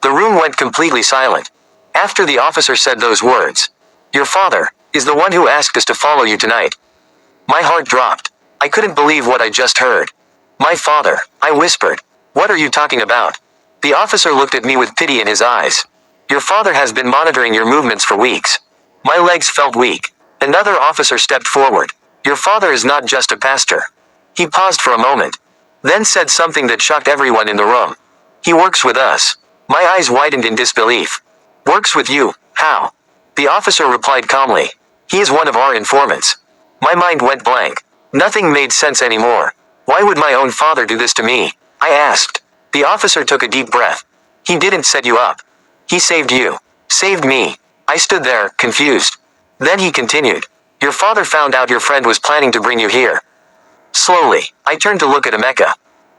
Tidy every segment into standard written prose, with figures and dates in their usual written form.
The room went completely silent. After the officer said those words, "Your father is the one who asked us to follow you tonight." My heart dropped. I couldn't believe what I just heard. "My father," I whispered. "What are you talking about?" The officer looked at me with pity in his eyes. "Your father has been monitoring your movements for weeks." My legs felt weak. Another officer stepped forward. "Your father is not just a pastor." He paused for a moment, then said something that shocked everyone in the room. "He works with us." My eyes widened in disbelief. "Works with you? How?" The officer replied calmly. "He is one of our informants." My mind went blank. Nothing made sense anymore. Why would my own father do this to me? I asked. The officer took a deep breath. "He didn't set you up. He saved you." "Saved me." I stood there, confused. Then he continued. "Your father found out your friend was planning to bring you here." Slowly, I turned to look at Emeka.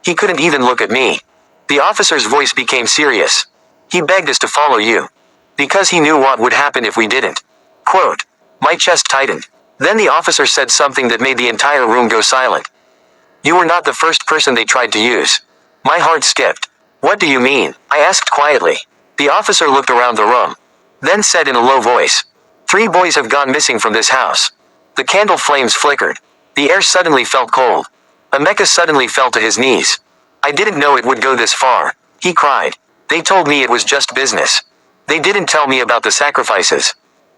He couldn't even look at me. The officer's voice became serious. "He begged us to follow you. Because he knew what would happen if we didn't." Quote. My chest tightened. Then the officer said something that made the entire room go silent. "You were not the first person they tried to use." My heart skipped. "What do you mean?" I asked quietly. The officer looked around the room, then said in a low voice, "3 boys have gone missing from this house." The candle flames flickered. The air suddenly felt cold. Emeka suddenly fell to his knees. "I didn't know it would go this far," he cried. "They told me it was just business. They didn't tell me about the sacrifices."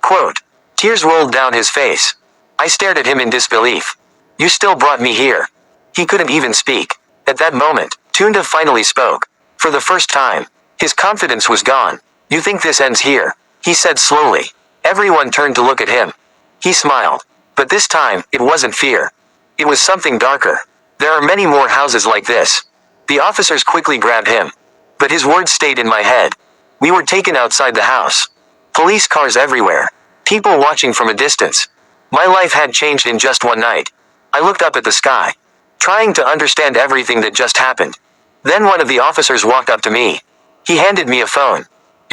Quote. Tears rolled down his face. I stared at him in disbelief. "You still brought me here." He couldn't even speak. At that moment, Tunda finally spoke. For the first time, his confidence was gone. "You think this ends here?" he said slowly. Everyone turned to look at him. He smiled. But this time, it wasn't fear. It was something darker. "There are many more houses like this." The officers quickly grabbed him. But his words stayed in my head. We were taken outside the house. Police cars everywhere. People watching from a distance. My life had changed in just one night. I looked up at the sky, trying to understand everything that just happened. Then one of the officers walked up to me. He handed me a phone.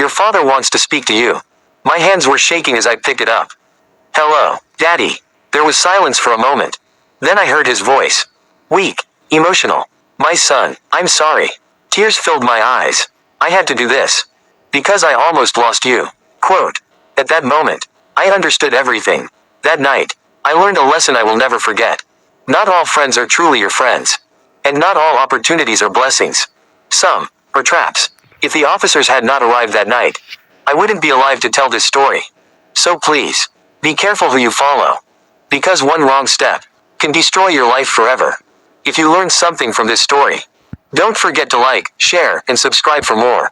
"Your father wants to speak to you." My hands were shaking as I picked it up. "Hello, Daddy." There was silence for a moment. Then I heard his voice. Weak, emotional. "My son, I'm sorry." Tears filled my eyes. "I had to do this. Because I almost lost you." Quote. At that moment, I understood everything. That night, I learned a lesson I will never forget. Not all friends are truly your friends. And not all opportunities are blessings. Some are traps. If the officers had not arrived that night, I wouldn't be alive to tell this story. So please, be careful who you follow. Because one wrong step can destroy your life forever. If you learned something from this story, don't forget to like, share, and subscribe for more.